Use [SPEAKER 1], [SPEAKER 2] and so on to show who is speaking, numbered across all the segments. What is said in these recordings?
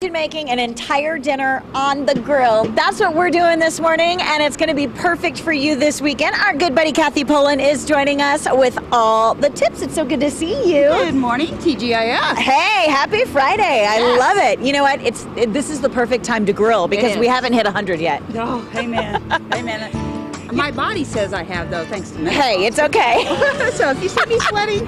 [SPEAKER 1] Making an entire dinner on the grill. That's what we're doing this morning, and it's going to be perfect for you this weekend. Our good buddy Kathy Poland is joining us with all the tips. It's so good to see you.
[SPEAKER 2] Good morning, TGIF.
[SPEAKER 1] Hey, happy Friday. I love it. You know what? This is the perfect time to grill because we haven't hit 100 yet.
[SPEAKER 2] Oh, amen. Amen. My body says I have, though, thanks to menopause.
[SPEAKER 1] Hey, it's okay.
[SPEAKER 2] So if you see me sweating,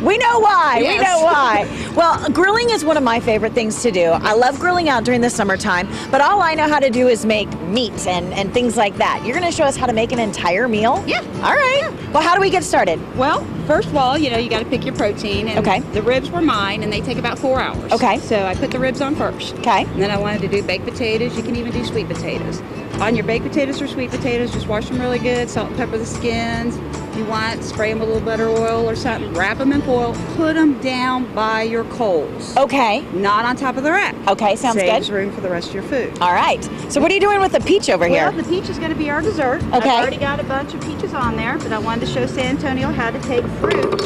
[SPEAKER 1] we know why.
[SPEAKER 2] Yes.
[SPEAKER 1] We know why. Well, grilling is one of my favorite things to do. I love grilling out during the summertime, but all I know how to do is make meat and things like that. You're going to show us how to make an entire meal?
[SPEAKER 2] Yeah.
[SPEAKER 1] All right. Yeah. Well, how do we get started?
[SPEAKER 2] Well, first of all, you got to pick your protein. And
[SPEAKER 1] okay.
[SPEAKER 2] The ribs were mine, and they take about 4 hours.
[SPEAKER 1] Okay.
[SPEAKER 2] So I put the ribs on first.
[SPEAKER 1] Okay.
[SPEAKER 2] And then I wanted to do baked potatoes. You can even do sweet potatoes. On your baked potatoes or sweet potatoes, just wash them really good, salt and pepper the skins. If you want, spray them with a little butter oil or something, wrap them in foil, put them down by your coals.
[SPEAKER 1] Okay.
[SPEAKER 2] Not on top of the rack.
[SPEAKER 1] Okay, sounds good.
[SPEAKER 2] Saves room for the rest of your food.
[SPEAKER 1] All right. So what are you doing with the peach over here?
[SPEAKER 2] Well, the peach is going to be our dessert.
[SPEAKER 1] Okay.
[SPEAKER 2] I've already got a bunch of peaches on there, but I wanted to show San Antonio how to take fruit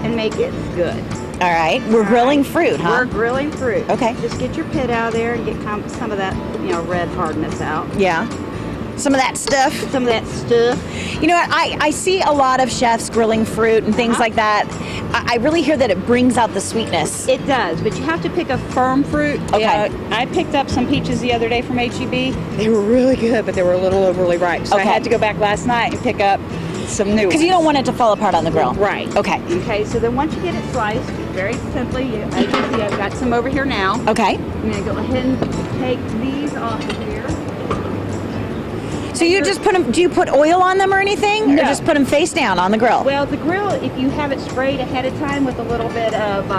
[SPEAKER 2] and make it good.
[SPEAKER 1] All right. We're grilling fruit, huh?
[SPEAKER 2] We're grilling fruit.
[SPEAKER 1] Okay.
[SPEAKER 2] Just get your pit out of there and get some of that, red hardness out.
[SPEAKER 1] Yeah. Some of that stuff.
[SPEAKER 2] Some of that stuff.
[SPEAKER 1] You know what? I see a lot of chefs grilling fruit and things like that. I really hear that it brings out the sweetness.
[SPEAKER 2] It does, but you have to pick a firm fruit.
[SPEAKER 1] Okay.
[SPEAKER 2] I picked up some peaches the other day from H-E-B. They were really good, but they were a little overly ripe. So I had to go back last night and pick up some new ones.
[SPEAKER 1] Because you don't want it to fall apart on the grill.
[SPEAKER 2] Right.
[SPEAKER 1] Okay.
[SPEAKER 2] Okay, so then once you get it sliced, very simply, as you can see, I've got some over here now.
[SPEAKER 1] Okay.
[SPEAKER 2] I'm going to go ahead and take these off of here.
[SPEAKER 1] So you just put them, do you put oil on them or anything?
[SPEAKER 2] No.
[SPEAKER 1] Or just put them face down on the grill?
[SPEAKER 2] Well, the grill, if you have it sprayed ahead of time with a little bit of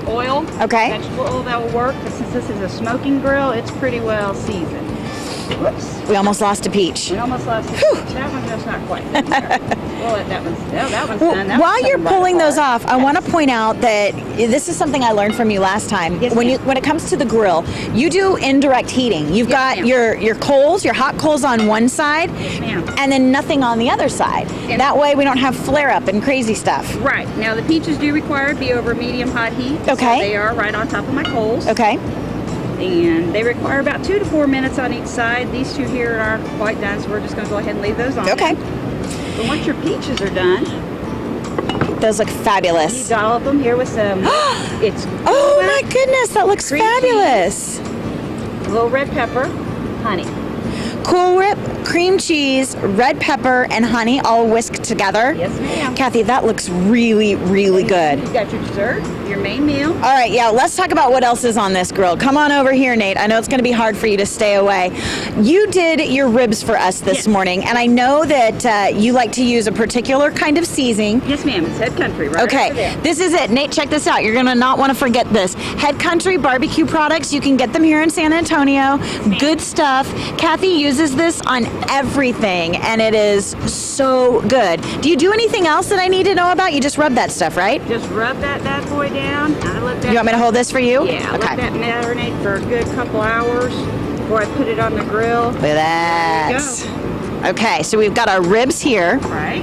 [SPEAKER 2] oil, vegetable oil, that will work. But since this is a smoking grill, it's pretty well seasoned. Whoops.
[SPEAKER 1] We almost lost a peach.
[SPEAKER 2] We almost lost a peach. That one's just not quite done there. We'll let that one's done.
[SPEAKER 1] While you're pulling those off, I want to point out that this is something I learned from you last time.
[SPEAKER 2] Yes,
[SPEAKER 1] when it comes to the grill, you do indirect heating. You've got your coals, your hot coals on one side, and then nothing on the other side. That way we don't have flare up and crazy stuff.
[SPEAKER 2] Right. Now the peaches do require to be over medium hot heat.
[SPEAKER 1] Okay.
[SPEAKER 2] So they are right on top of my coals.
[SPEAKER 1] Okay.
[SPEAKER 2] And they require about 2 to 4 minutes on each side. These two here aren't quite done, so we're just going to go ahead and leave those on.
[SPEAKER 1] Okay.
[SPEAKER 2] But once your peaches are done,
[SPEAKER 1] those look fabulous.
[SPEAKER 2] You dollop them here with some.
[SPEAKER 1] Oh my goodness, that looks fabulous.
[SPEAKER 2] A little red pepper, honey.
[SPEAKER 1] Cool Whip, cream cheese, red pepper, and honey all whisked together.
[SPEAKER 2] Yes, ma'am.
[SPEAKER 1] Kathy, that looks really, really good.
[SPEAKER 2] You've got your dessert, your main meal.
[SPEAKER 1] All right, let's talk about what else is on this grill. Come on over here, Nate. I know it's going to be hard for you to stay away. You did your ribs for us this morning, and I know that you like to use a particular kind of seasoning.
[SPEAKER 2] Yes, ma'am. It's Head Country, right?
[SPEAKER 1] Okay, this is it. Nate, check this out. You're going to not want to forget this. Head Country barbecue products. You can get them here in San Antonio. Good stuff. Kathy uses this on everything, and it is so good. Do you do anything else that I need to know about? You just rub that stuff, right?
[SPEAKER 2] Just rub that bad boy down. I let that.
[SPEAKER 1] You want me to hold this for you?
[SPEAKER 2] Yeah.
[SPEAKER 1] Okay.
[SPEAKER 2] Let that marinate for a good couple hours before I put it on the grill.
[SPEAKER 1] Look at that.
[SPEAKER 2] There you go.
[SPEAKER 1] Okay, so we've got our ribs here.
[SPEAKER 2] Right.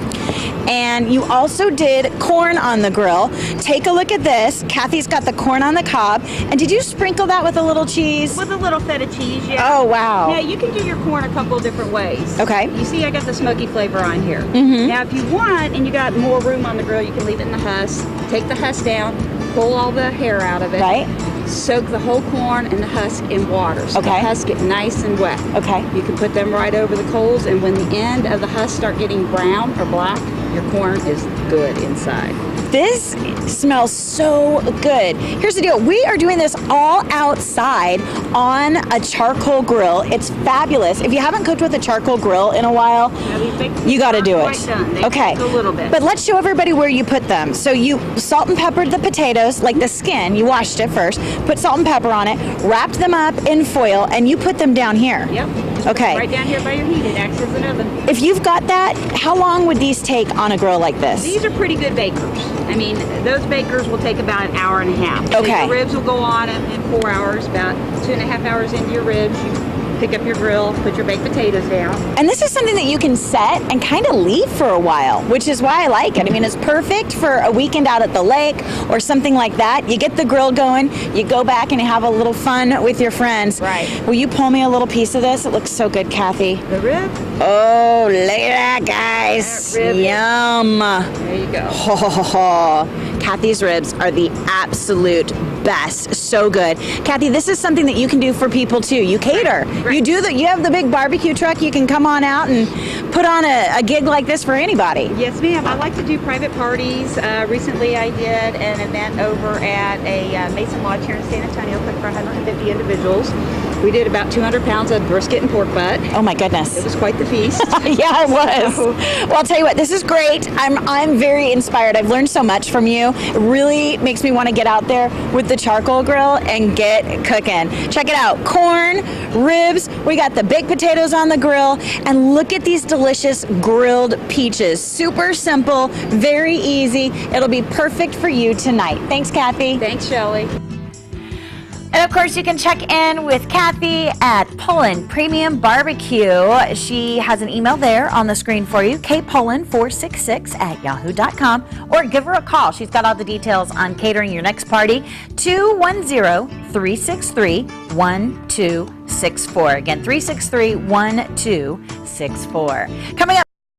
[SPEAKER 1] And you also did corn on the grill. Take a look at this. Kathy's got the corn on the cob. And did you sprinkle that with a little cheese?
[SPEAKER 2] With a little feta cheese, yeah.
[SPEAKER 1] Oh, wow.
[SPEAKER 2] Yeah, you can do your corn a couple of different ways.
[SPEAKER 1] Okay.
[SPEAKER 2] You see, I got the smoky flavor on here.
[SPEAKER 1] Mm-hmm.
[SPEAKER 2] Now, if you want, and you got more room on the grill, you can leave it in the husk. Take the husk down, pull all the hair out of it.
[SPEAKER 1] Right.
[SPEAKER 2] Soak the whole corn and the husk in water. So the husk get nice and wet.
[SPEAKER 1] Okay.
[SPEAKER 2] You can put them right over the coals, and when the end of the husk start getting brown or black, your corn is good inside. This
[SPEAKER 1] smells so good. Here's the deal. We are doing this all outside on a charcoal grill. It's fabulous. If you haven't cooked with a charcoal grill in a while, you got to do it. Okay.
[SPEAKER 2] A little bit.
[SPEAKER 1] But let's show everybody where you put them. So you salt and peppered the potatoes, like the skin. You washed it first, put salt and pepper on it, wrapped them up in foil, and you put them down here.
[SPEAKER 2] Yep.
[SPEAKER 1] Okay.
[SPEAKER 2] Right down here by your heat. It acts as an oven.
[SPEAKER 1] If you've got that, how long would these take on a grill like this?
[SPEAKER 2] These are pretty good bakers. I mean, those bakers will take about an hour and a half.
[SPEAKER 1] Okay.
[SPEAKER 2] So your ribs will go on in 4 hours, about 2.5 hours into your ribs. You pick up your grill, put your baked potatoes down.
[SPEAKER 1] And this is something that you can set and kind of leave for a while, which is why I like it. I mean, it's perfect for a weekend out at the lake or something like that. You get the grill going, you go back and you have a little fun with your friends.
[SPEAKER 2] Right.
[SPEAKER 1] Will you pull me a little piece of this? It looks so good, Kathy.
[SPEAKER 2] The rib,
[SPEAKER 1] Oh, look at that, guys.
[SPEAKER 2] That rib is-
[SPEAKER 1] Yum.
[SPEAKER 2] there you go.
[SPEAKER 1] Ho, ho, ho, ho. Kathy's ribs are the absolute best. So good. Kathy, this is something that you can do for people too. You cater.
[SPEAKER 2] Right.
[SPEAKER 1] You have the big barbecue truck. You can come on out and put on a gig like this for anybody.
[SPEAKER 2] Yes, ma'am. I like to do private parties. Recently, I did an event over at a Mason Lodge here in San Antonio, cooked for 150 individuals. We did about 200 pounds of brisket and pork butt.
[SPEAKER 1] Oh my goodness.
[SPEAKER 2] It was quite the feast.
[SPEAKER 1] Yeah, it was. Well, I'll tell you what, this is great. I'm very inspired. I've learned so much from you. It really makes me want to get out there with the charcoal grill and get cooking. Check it out. Corn, ribs, we got the baked potatoes on the grill, and look at these delicious grilled peaches. Super simple, very easy. It'll be perfect for you tonight. Thanks, Kathy.
[SPEAKER 2] Thanks, Shelley.
[SPEAKER 1] And of course, you can check in with Kathy at Pullen Premium Barbecue. She has an email there on the screen for you, kpullen466@yahoo.com, or give her a call. She's got all the details on catering your next party, 210-363-1264. Again, 363-1264. Coming up.